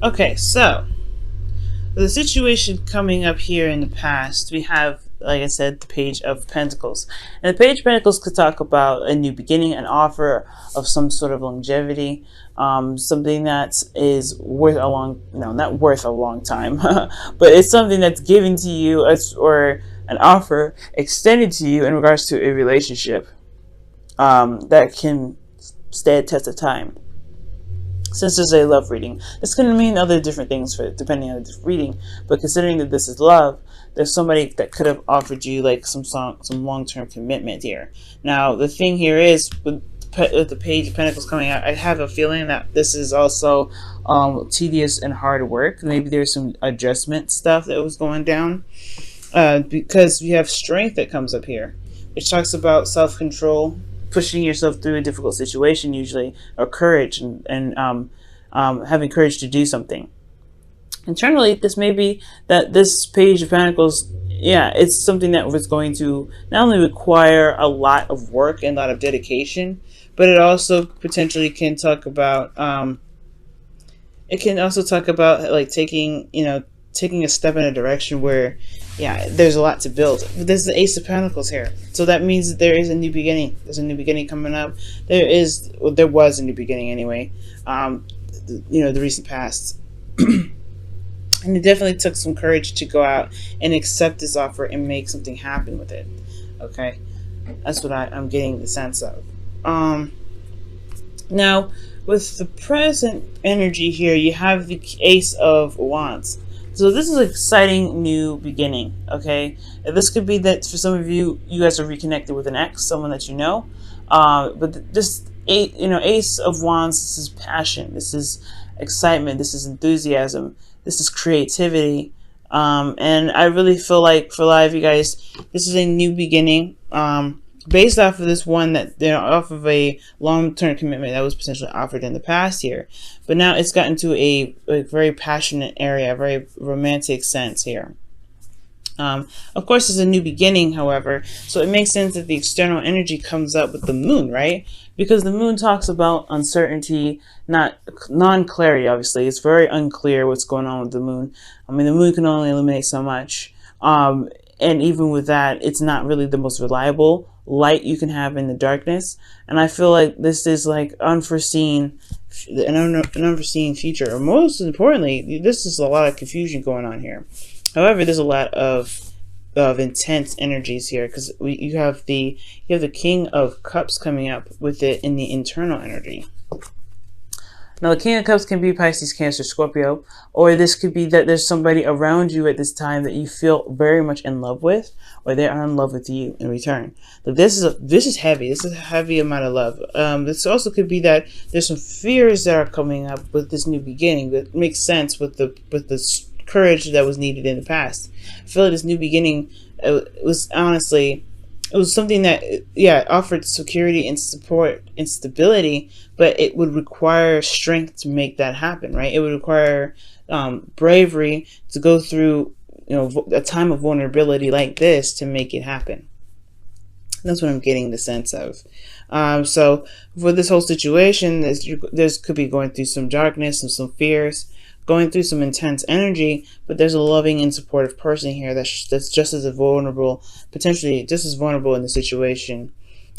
Okay, so the situation coming up here in the past, we have, like I said, the Page of Pentacles. And the Page of Pentacles could talk about a new beginning, an offer of some sort of longevity, something that is worth a long, no, not worth a long time, but it's something that's given to you or an offer extended to you in regards to a relationship that can stand the test of time. Since this is a love reading, this can mean other different things for depending on the reading. But considering that this is love, there's somebody that could have offered you like some long-term commitment here. Now the thing here is with the Page of Pentacles coming out, I have a feeling that this is also tedious and hard work. Maybe there's some adjustment stuff that was going down because we have Strength that comes up here, which talks about self-control, pushing yourself through a difficult situation usually, or courage, and having courage to do something. Internally, this may be that this Page of Pentacles, yeah, it's something that was going to not only require a lot of work and a lot of dedication, but it also potentially can talk about, it can also talk about like taking a step in a direction where, yeah, there's a lot to build. But there's the Ace of Pentacles here, so that means that there is a new beginning. There's a new beginning coming up. There was a new beginning anyway. The recent past, and it definitely took some courage to go out and accept this offer and make something happen with it. Okay, that's what I'm getting the sense of. Now, with the present energy here, you have the Ace of Wands. So this is an exciting new beginning, okay? This could be that for some of you, you guys are reconnected with an ex, someone that you know. But this, Ace of Wands, this is passion, this is excitement, this is enthusiasm, this is creativity. And I really feel like for a lot of you guys, this is a new beginning. Based off of this one that off of a long-term commitment that was potentially offered in the past year, but now it's gotten to a very passionate area, a very romantic sense here. Of course, it's a new beginning, however, so it makes sense that the external energy comes up with the moon, right? Because the moon talks about uncertainty, not non-clarity. Obviously, it's very unclear what's going on with the moon. I mean, the moon can only illuminate so much, and even with that, it's not really the most reliable light you can have in the darkness. And I feel like this is like an unforeseen future, or most importantly, this is a lot of confusion going on here. However, there's a lot of intense energies here, because you have the King of Cups coming up with it in the internal energy. Now, the King of Cups can be Pisces, Cancer, Scorpio, or this could be that there's somebody around you at this time that you feel very much in love with, or they are in love with you in return. But this is heavy. This is a heavy amount of love. This also could be that there's some fears that are coming up with this new beginning that makes sense with the courage that was needed in the past. I feel like this new beginning, it was something that, yeah, offered security and support and stability, but it would require strength to make that happen, right? It would require bravery to go through, a time of vulnerability like this to make it happen. That's what I'm getting the sense of. So for this whole situation, there's could be going through some darkness and some fears, going through some intense energy, but there's a loving and supportive person here that's just as vulnerable, potentially just as vulnerable in the situation.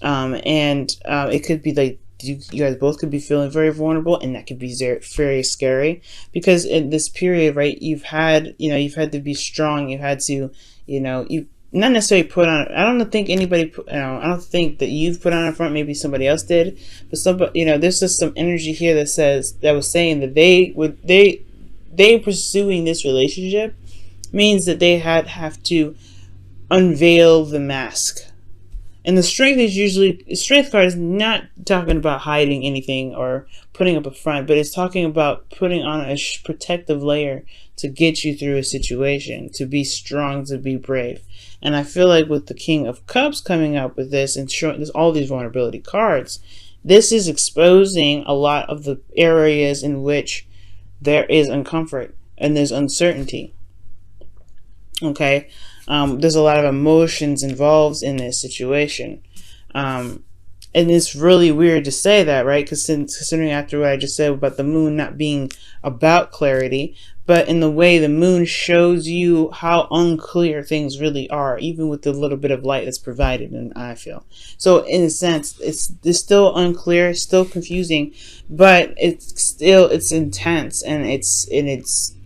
It could be like you guys both could be feeling very vulnerable, and that could be very scary, because in this period, right, you've had to be strong. You had to, you not necessarily put on. I don't think anybody, I don't think that you've put on a front. Maybe somebody else did, but somebody, there's just some energy here that was saying that they pursuing this relationship means that they have to unveil the mask. And the strength card is not talking about hiding anything or putting up a front, but it's talking about putting on a protective layer to get you through a situation, to be strong, to be brave. And I feel like with the King of Cups coming up with this and showing there's all these vulnerability cards, this is exposing a lot of the areas in which there is uncomfort and there's uncertainty. Okay, there's a lot of emotions involved in this situation, And it's really weird to say that, right? Because considering after what I just said about the moon not being about clarity, but in the way the moon shows you how unclear things really are, even with the little bit of light that's provided, and I feel. So in a sense, it's still unclear, still confusing, but it's intense, and it's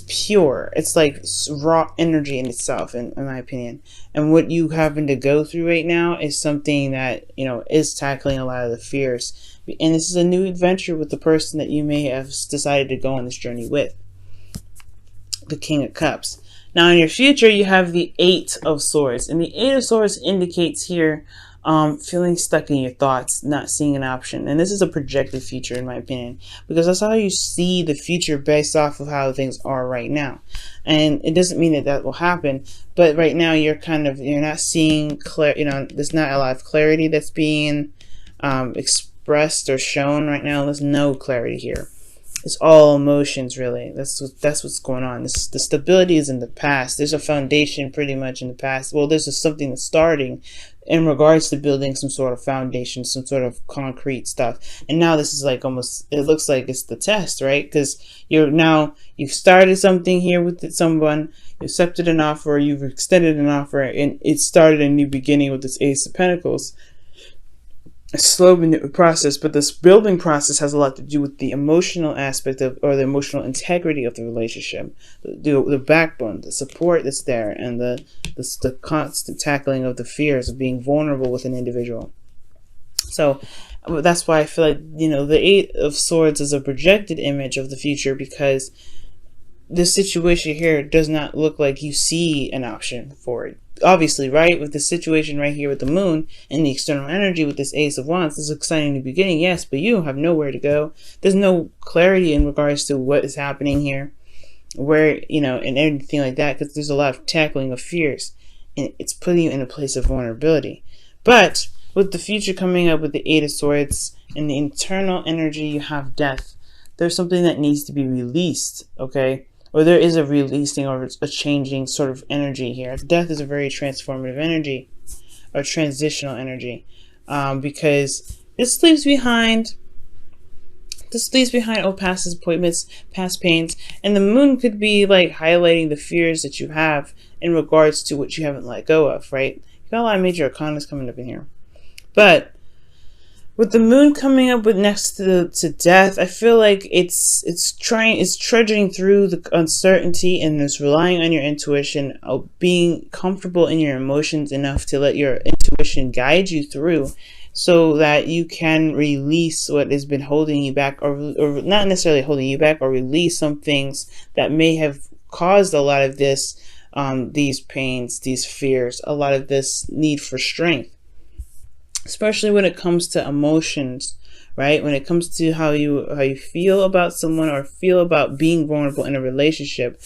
pure. It's like raw energy in itself, in my opinion. And what you happen to go through right now is something that, is tackling a lot of the fears. And this is a new adventure with the person that you may have decided to go on this journey with, the King of Cups. Now, in your future, you have the Eight of Swords. And the Eight of Swords indicates here feeling stuck in your thoughts, not seeing an option. And this is a projected future, in my opinion, because that's how you see the future based off of how things are right now. And it doesn't mean that that will happen, but right now you're not seeing there's not a lot of clarity that's being expressed or shown right now. There's no clarity here. It's all emotions, really. That's what's going on. The stability is in the past. There's a foundation pretty much in the past. Well, there's something that's starting in regards to building some sort of foundation, some sort of concrete stuff. And now this is like almost, it looks like it's the test, right? Because you've started something here with someone, you accepted an offer, you've extended an offer, and it started a new beginning with this Ace of Pentacles. A slow process, but this building process has a lot to do with the emotional aspect or the emotional integrity of the relationship, the backbone, the support that's there, and the constant tackling of the fears of being vulnerable with an individual. So that's why I feel like, the Eight of Swords is a projected image of the future, because this situation here does not look like you see an option for it. Obviously, right, with the situation right here with the moon and the external energy with this Ace of Wands, this is an exciting new beginning, yes, but you have nowhere to go. There's no clarity in regards to what is happening here, where, and anything like that, because there's a lot of tackling of fears, and it's putting you in a place of vulnerability. But with the future coming up with the Eight of Swords and the internal energy, you have death. There's something that needs to be released, okay? Or there is a releasing or a changing sort of energy here. Death is a very transformative energy, or transitional energy, because this leaves behind old past disappointments, past pains, and the moon could be like highlighting the fears that you have in regards to what you haven't let go of, right? You got a lot of major arcanas coming up in here. But with the moon coming up with next to death, I feel like it's trudging through the uncertainty, and it's relying on your intuition, being comfortable in your emotions enough to let your intuition guide you through, so that you can release what has been holding you back, or not necessarily holding you back, or release some things that may have caused a lot of this, these pains, these fears, a lot of this need for strength. Especially when it comes to emotions, right? When it comes to how you feel about someone, or feel about being vulnerable in a relationship,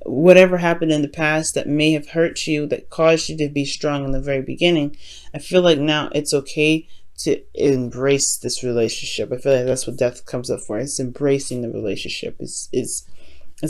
whatever happened in the past that may have hurt you, that caused you to be strong in the very beginning, I feel like now it's okay to embrace this relationship. I feel like that's what death comes up for. It's embracing the relationship. It's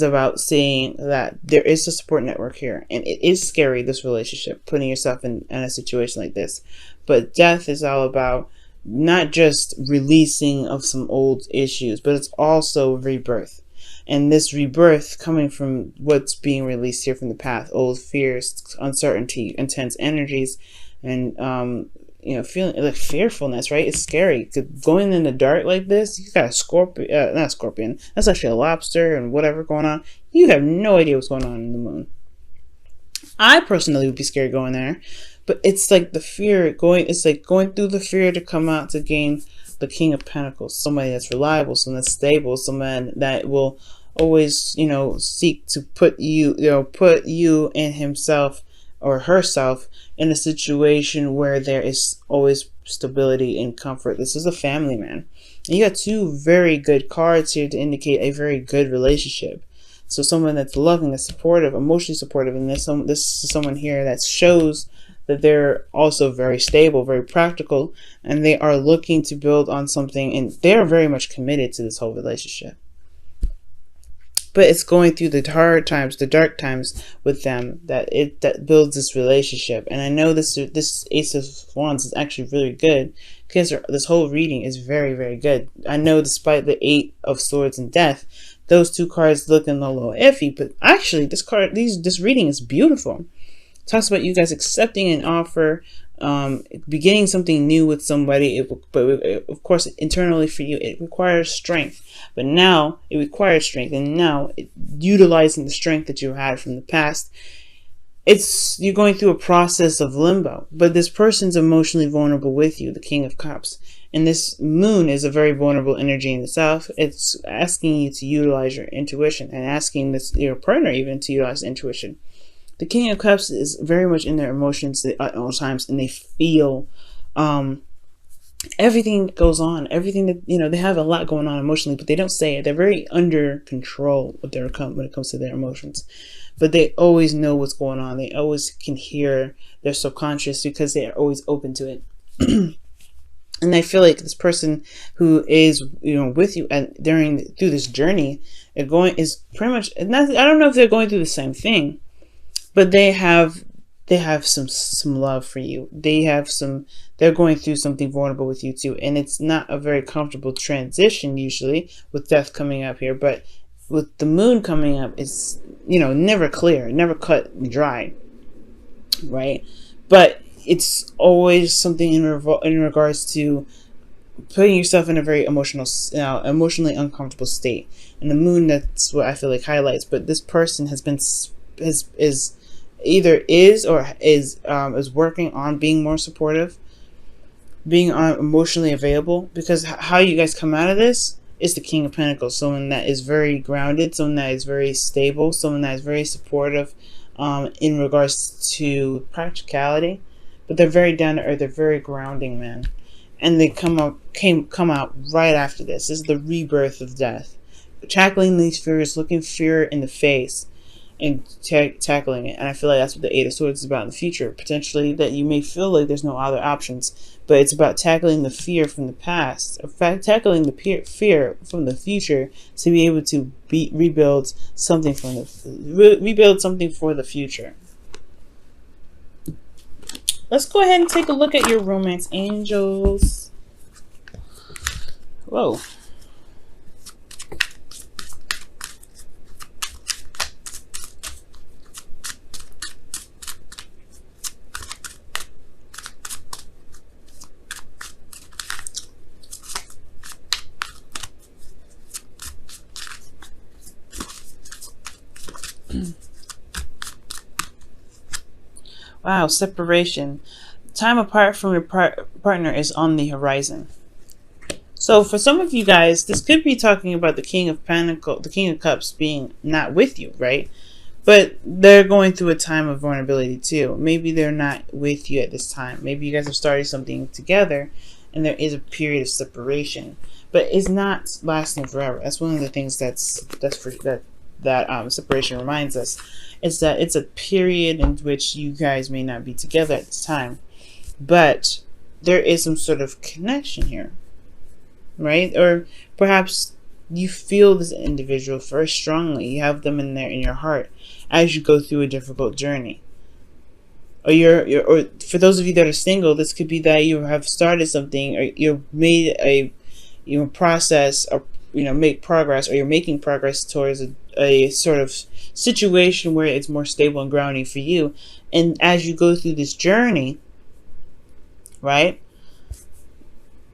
about saying that there is a support network here, and it is scary, this relationship, putting yourself in a situation like this. But death is all about not just releasing of some old issues, but it's also rebirth. And this rebirth coming from what's being released here from the past, old fears, uncertainty, intense energies, and feeling like fearfulness, right? It's scary. Going in the dark like this, you got a scorpion, not scorpion, that's actually a lobster and whatever going on. You have no idea what's going on in the moon. I personally would be scared going there, but it's like the fear it's like going through the fear to come out to gain the King of Pentacles, somebody that's reliable, someone that's stable, someone that will always, seek to put you and himself or herself in a situation where there is always stability and comfort. This is a family man. And you got two very good cards here to indicate a very good relationship. So someone that's loving, that's supportive, emotionally supportive, and this is someone here that shows that they're also very stable, very practical, and they are looking to build on something, and they're very much committed to this whole relationship. but it's going through the hard times, the dark times with them that builds this relationship. And I know this Ace of Wands is actually really good because this whole reading is very, very good. I know despite the Eight of Swords and Death, those two cards looking a little iffy, but actually this reading is beautiful. It talks about you guys accepting an offer, beginning something new with somebody. Of course, internally for you, it requires strength. But now it requires strength, and now utilizing the strength that you had from the past, you're going through a process of limbo. But this person's emotionally vulnerable with you, the King of Cups. And this moon is a very vulnerable energy in itself. It's asking you to utilize your intuition, and asking your partner even to utilize intuition. The King of Cups is very much in their emotions at all times, and they feel everything that goes on, everything that, they have a lot going on emotionally, but they don't say it. They're very under control when it comes to their emotions, but they always know what's going on. They always can hear their subconscious because they are always open to it. And I feel like this person who is, with you and through this journey, is pretty much not. I don't know if they're going through the same thing, but they have some love for you. They're going through something vulnerable with you too, and it's not a very comfortable transition usually with death coming up here. But with the moon coming up, it's never clear, never cut and dry, right? But it's always something in regards to putting yourself in a very emotionally uncomfortable state. And the moon, that's what I feel like highlights. But this person is working on being more supportive, being emotionally available. Because how you guys come out of this is the King of Pentacles, someone that is very grounded, someone that is very stable, someone that is very supportive in regards to practicality. But they're very down to earth. They're very grounding, man. And they come out right after this. This is the rebirth of death. Tackling these fears, looking fear in the face, and tackling it. And I feel like that's what the Eight of Swords is about in the future. Potentially that you may feel like there's no other options, but it's about tackling the fear from the past. In fact, tackling the fear from the future to be able to rebuild something for the future. Let's go ahead and take a look at your romance angels. Whoa. Wow, separation. Time apart from your partner is on the horizon. So for some of you guys, this could be talking about the King of Cups being not with you, right? But they're going through a time of vulnerability too. Maybe they're not with you at this time. Maybe you guys have started something together and there is a period of separation. But it's not lasting forever. That's one of the things that separation reminds us, is that it's a period in which you guys may not be together at the time, but there is some sort of connection here, right? Or perhaps you feel this individual very strongly. You have them in your heart as you go through a difficult journey. Or for those of you that are single, this could be that you have started something, or you've made a process, or make progress, or you're making progress towards a sort of situation where it's more stable and grounding for you. And as you go through this journey, right,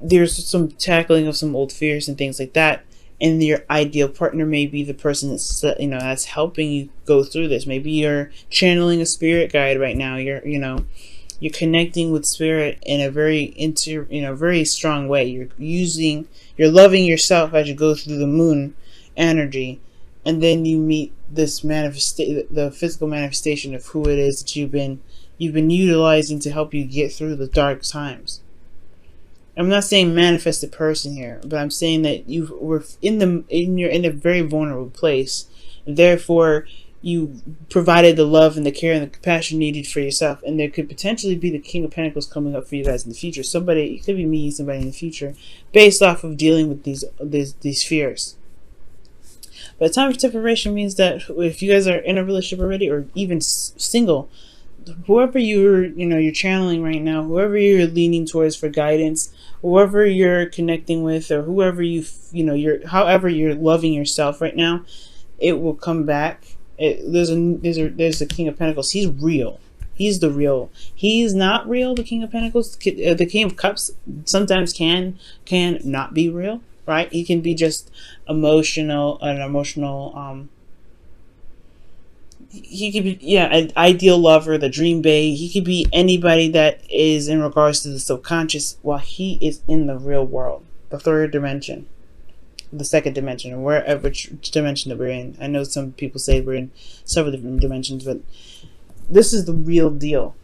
there's some tackling of some old fears and things like that. And your ideal partner may be the person that's helping you go through this. Maybe you're channeling a spirit guide right now. You're connecting with spirit in a very very strong way. You're loving yourself as you go through the moon energy, and then you meet this the physical manifestation of who it is that you've been utilizing to help you get through the dark times. I'm not saying manifested person here, but I'm saying that you were you're in a very vulnerable place, and therefore you provided the love and the care and the compassion needed for yourself. And there could potentially be the King of Pentacles coming up for you guys in the future. It could be meeting somebody in the future based off of dealing with these fears. But a time of separation means that if you guys are in a relationship already, or even single, whoever you're channeling right now, whoever you're leaning towards for guidance, whoever you're connecting with, or whoever you're however you're loving yourself right now, it will come back. There's a King of Pentacles. He's real. He's the real. He's not real. The King of Pentacles, the King of Cups, sometimes can not be real, right? He can be just emotional, an emotional. He could be, an ideal lover, the dream babe. He could be anybody that is in regards to the subconscious, while he is in the real world, the third dimension, the second dimension, or wherever dimension that we're in. I know some people say we're in several different dimensions, but this is the real deal.